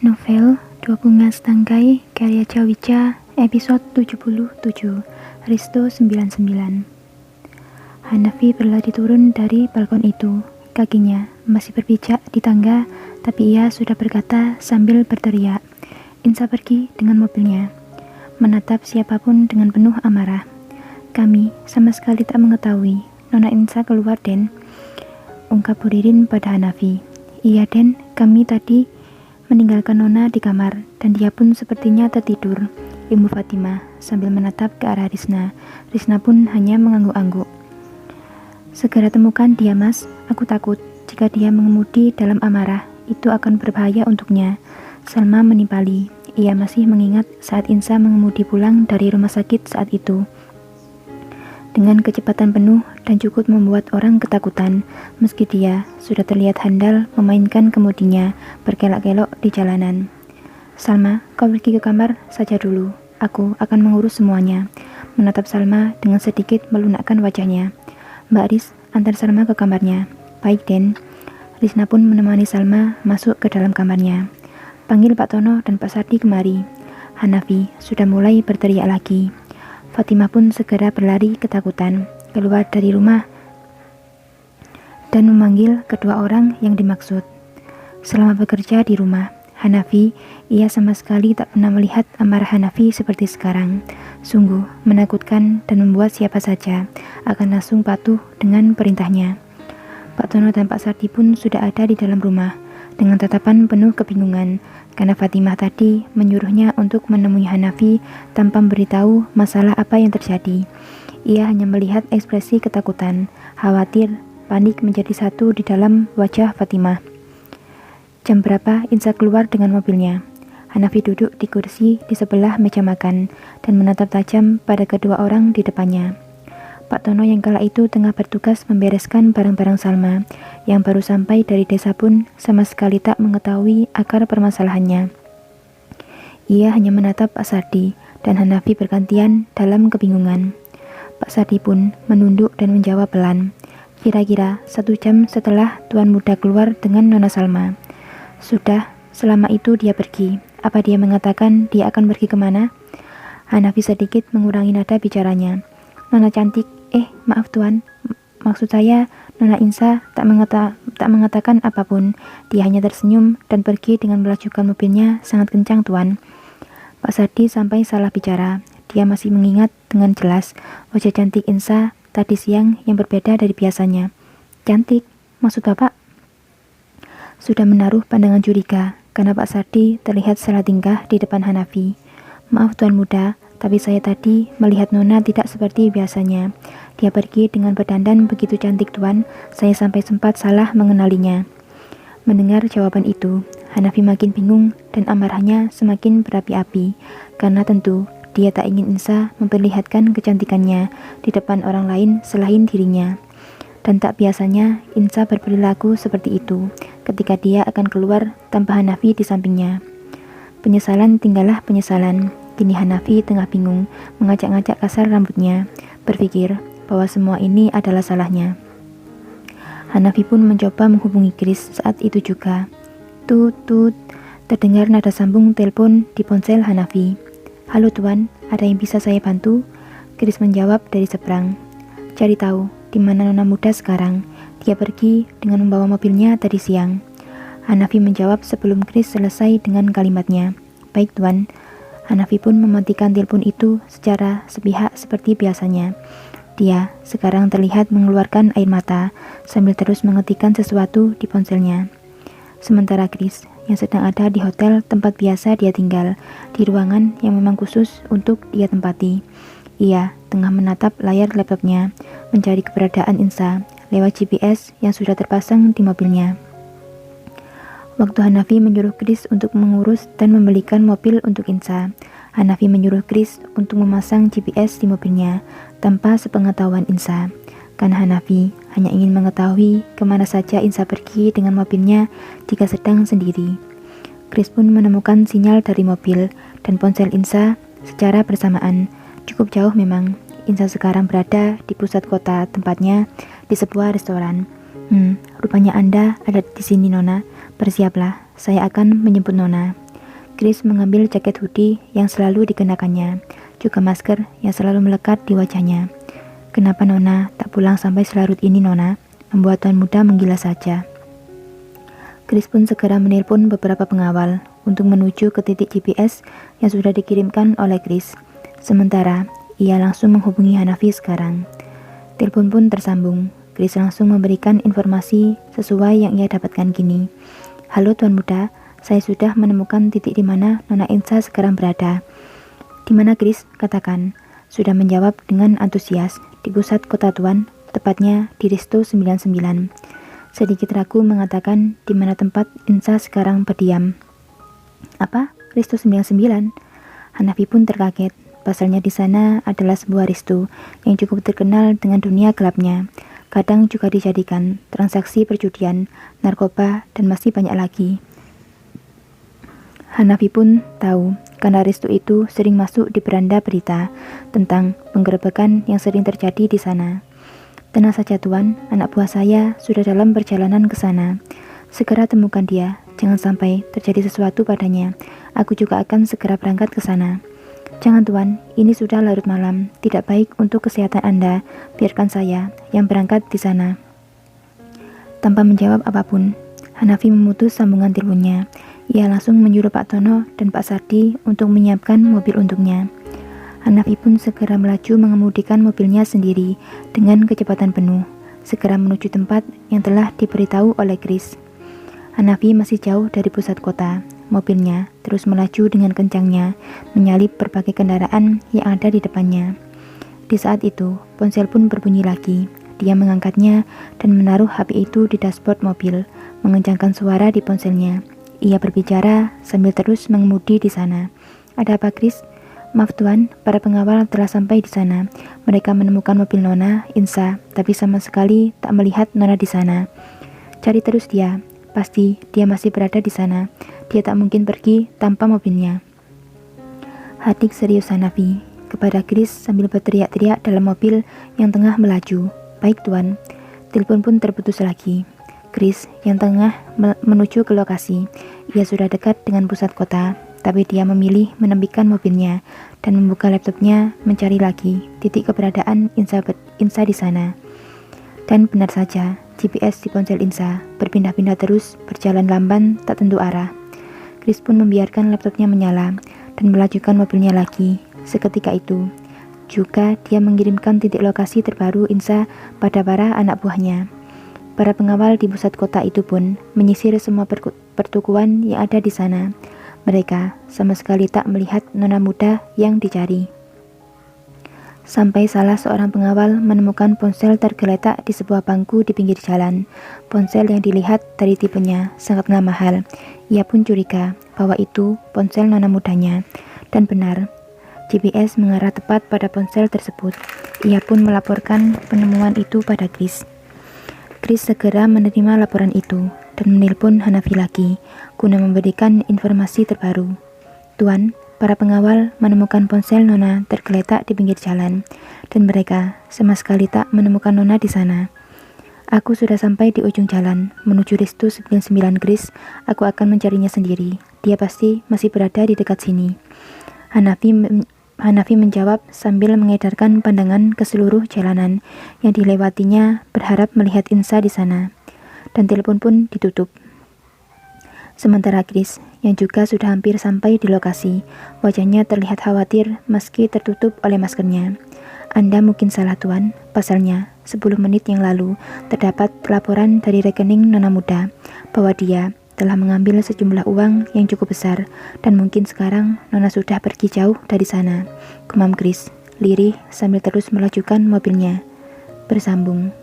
Novel Dua Bunga Setangkai karya Cawica episode 77 Risto 99. Hanafi berlari turun dari balkon itu. Kakinya masih berpijak di tangga, tapi ia sudah berkata sambil berteriak. Insa pergi dengan mobilnya, menatap siapapun dengan penuh amarah. Kami sama sekali tak mengetahui Nona Insa keluar, Den, ungkap Buririn pada Hanafi. Iya, Den, kami tadi meninggalkan Nona di kamar, dan dia pun sepertinya tertidur, Ibu Fatimah sambil menatap ke arah Risna. Risna pun hanya mengangguk-angguk. Segera temukan dia, Mas. Aku takut jika dia mengemudi dalam amarah, itu akan berbahaya untuknya. Salma menimpali. Ia masih mengingat saat Insa mengemudi pulang dari rumah sakit saat itu. Dengan kecepatan penuh dan cukup membuat orang ketakutan, meski dia sudah terlihat handal memainkan kemudinya berkelok-kelok di jalanan. Salma, kau pergi ke kamar saja dulu. Aku akan mengurus semuanya. Menatap Salma dengan sedikit melunakkan wajahnya. Mbak Ris, antar Salma ke kamarnya. Baik, Den. Risna pun menemani Salma masuk ke dalam kamarnya. Panggil Pak Tono dan Pak Sardi kemari. Hanafi sudah mulai berteriak lagi. Fatimah pun segera berlari ketakutan keluar dari rumah dan memanggil kedua orang yang dimaksud. Selama bekerja di rumah Hanafi, ia sama sekali tak pernah melihat amarah Hanafi seperti sekarang. Sungguh menakutkan dan membuat siapa saja akan langsung patuh dengan perintahnya. Pak Tono dan Pak Sardi pun sudah ada di dalam rumah dengan tatapan penuh kebingungan karena Fatimah tadi menyuruhnya untuk menemui Hanafi tanpa memberitahu masalah apa yang terjadi. Ia hanya melihat ekspresi ketakutan, khawatir, panik menjadi satu di dalam wajah Fatimah. Jam berapa Insa keluar dengan mobilnya? Hanafi duduk di kursi di sebelah meja makan dan menatap tajam pada kedua orang di depannya. Pak Tono yang kala itu tengah bertugas membereskan barang-barang Salma yang baru sampai dari desa pun sama sekali tak mengetahui akar permasalahannya. Ia hanya menatap Pak Sardi dan Hanafi bergantian dalam kebingungan. Pak Sardi pun menunduk dan menjawab pelan. Kira-kira 1 jam setelah Tuan Muda keluar dengan Nona Salma. Sudah, selama itu dia pergi. Apa dia mengatakan dia akan pergi kemana? Hanafi sedikit mengurangi nada bicaranya. Nona cantik, maaf Tuan, maksud saya Nona Insa tak mengatakan apapun. Dia hanya tersenyum dan pergi dengan melajukan mobilnya sangat kencang, Tuan. Pak Sardi sampai salah bicara. Dia masih mengingat dengan jelas wajah cantik Insa tadi siang yang berbeda dari biasanya. Cantik, maksud Bapak? Sudah menaruh pandangan curiga karena Pak Sardi terlihat salah tingkah di depan Hanafi. Maaf Tuan Muda, tapi saya tadi melihat Nona tidak seperti biasanya. Dia pergi dengan berdandan begitu cantik, Tuan. Saya sampai sempat salah mengenalinya. Mendengar jawaban itu, Hanafi makin bingung dan amarahnya semakin berapi-api. Karena tentu dia tak ingin Insa memperlihatkan kecantikannya di depan orang lain selain dirinya. Dan tak biasanya Insa berperilaku seperti itu ketika dia akan keluar tanpa Hanafi di sampingnya. Penyesalan tinggallah penyesalan. Kini Hanafi tengah bingung mengacak-ngacak kasar rambutnya, berpikir bahwa semua ini adalah salahnya. Hanafi pun mencoba menghubungi Kris saat itu juga. Tut, terdengar nada sambung telepon di ponsel Hanafi. Halo Tuan, ada yang bisa saya bantu? Kris menjawab dari seberang. Cari tahu di mana Nona Muda sekarang. Dia pergi dengan membawa mobilnya tadi siang. Hanafi menjawab sebelum Kris selesai dengan kalimatnya. Baik Tuan. Hanafi pun mematikan telepon itu secara sepihak seperti biasanya. Dia sekarang terlihat mengeluarkan air mata sambil terus mengetikkan sesuatu di ponselnya. Sementara Kris yang sedang ada di hotel tempat biasa dia tinggal, di ruangan yang memang khusus untuk dia tempati. Ia tengah menatap layar laptopnya, mencari keberadaan Insa lewat GPS yang sudah terpasang di mobilnya. Waktu Hanafi menyuruh Kris untuk mengurus dan membelikan mobil untuk Insa, Hanafi menyuruh Kris untuk memasang GPS di mobilnya tanpa sepengetahuan Insa. Karena Hanafi hanya ingin mengetahui kemana saja Insa pergi dengan mobilnya jika sedang sendiri. Kris pun menemukan sinyal dari mobil dan ponsel Insa secara bersamaan. Cukup jauh memang. Insa sekarang berada di pusat kota, tempatnya di sebuah restoran. Rupanya Anda ada di sini, Nona. Bersiaplah, saya akan menjemput Nona. Chris mengambil jaket hoodie yang selalu dikenakannya, juga masker yang selalu melekat di wajahnya. "Kenapa Nona tak pulang sampai selarut ini, Nona?" membuat tuan muda menggila saja. Chris pun segera menelpon beberapa pengawal untuk menuju ke titik GPS yang sudah dikirimkan oleh Chris. Sementara, ia langsung menghubungi Hanafi sekarang. Telepon pun tersambung. Chris langsung memberikan informasi sesuai yang ia dapatkan kini. "Halo Tuan Muda, saya sudah menemukan titik di mana Nona Insa sekarang berada." "Di mana Chris?" katakan. Sudah menjawab dengan antusias. "Di pusat kota Tuan, tepatnya di Resto 99. Sedikit ragu mengatakan di mana tempat Insa sekarang berdiam. "Apa? Resto 99? Hanafi pun terkaget. Pasalnya di sana adalah sebuah resto yang cukup terkenal dengan dunia gelapnya. Kadang juga dijadikan transaksi perjudian, narkoba, dan masih banyak lagi. Hanafi pun tahu, karena resto itu sering masuk di beranda berita tentang penggerebekan yang sering terjadi di sana. "Tenang saja Tuan, anak buah saya sudah dalam perjalanan ke sana. Segera temukan dia, jangan sampai terjadi sesuatu padanya. Aku juga akan segera berangkat ke sana." "Jangan Tuan, ini sudah larut malam, tidak baik untuk kesehatan Anda. Biarkan saya yang berangkat di sana." Tanpa menjawab apapun, Hanafi memutus sambungan teleponnya. Ia langsung menyuruh Pak Tono dan Pak Sardi untuk menyiapkan mobil untuknya. Hanafi pun segera melaju mengemudikan mobilnya sendiri dengan kecepatan penuh, segera menuju tempat yang telah diberitahu oleh Chris. Hanafi masih jauh dari pusat kota. Mobilnya terus melaju dengan kencangnya, menyalip berbagai kendaraan yang ada di depannya. Di saat itu, ponsel pun berbunyi lagi. Dia mengangkatnya dan menaruh HP itu di dashboard mobil, mengencangkan suara di ponselnya. Ia berbicara sambil terus mengemudi di sana. "Ada apa, Chris?" "Maaf Tuan, para pengawal telah sampai di sana. Mereka menemukan mobil Nona Insa, tapi sama sekali tak melihat Nona di sana. Cari terus dia. Pasti dia masih berada di sana. Dia tak mungkin pergi tanpa mobilnya." Hadik serius Hanafi kepada Chris sambil berteriak-teriak dalam mobil yang tengah melaju. "Baik Tuan." Telepon pun terputus lagi. Chris yang tengah menuju ke lokasi. Ia sudah dekat dengan pusat kota, tapi dia memilih menepikan mobilnya dan membuka laptopnya mencari lagi titik keberadaan Insa di sana. Dan benar saja, GPS di ponsel Insa berpindah-pindah terus, berjalan lamban tak tentu arah. Chris pun membiarkan laptopnya menyala dan melajukan mobilnya lagi. Seketika itu juga dia mengirimkan titik lokasi terbaru Insa pada para anak buahnya. Para pengawal di pusat kota itu pun menyisir semua pertukuan yang ada di sana. Mereka sama sekali tak melihat nona muda yang dicari. Sampai salah seorang pengawal menemukan ponsel tergeletak di sebuah bangku di pinggir jalan. Ponsel yang dilihat dari tipenya sangatlah mahal. Ia pun curiga bahwa itu ponsel nona mudanya. Dan benar, GPS mengarah tepat pada ponsel tersebut. Ia pun melaporkan penemuan itu pada Chris. Chris segera menerima laporan itu dan menelpon Hanafi lagi guna memberikan informasi terbaru. "Tuan, para pengawal menemukan ponsel Nona tergeletak di pinggir jalan, dan mereka sama sekali tak menemukan Nona di sana. Aku sudah sampai di ujung jalan, menuju Resto 99 Chris. Aku akan mencarinya sendiri. Dia pasti masih berada di dekat sini." Hanafi menjawab sambil mengedarkan pandangan ke seluruh jalanan yang dilewatinya, berharap melihat Insa di sana. Dan telepon pun ditutup. Sementara Chris, yang juga sudah hampir sampai di lokasi, wajahnya terlihat khawatir meski tertutup oleh maskernya. "Anda mungkin salah Tuan, pasalnya 10 menit yang lalu terdapat laporan dari rekening Nona Muda bahwa dia telah mengambil sejumlah uang yang cukup besar dan mungkin sekarang Nona sudah pergi jauh dari sana," gumam Chris, lirih sambil terus melajukan mobilnya. Bersambung.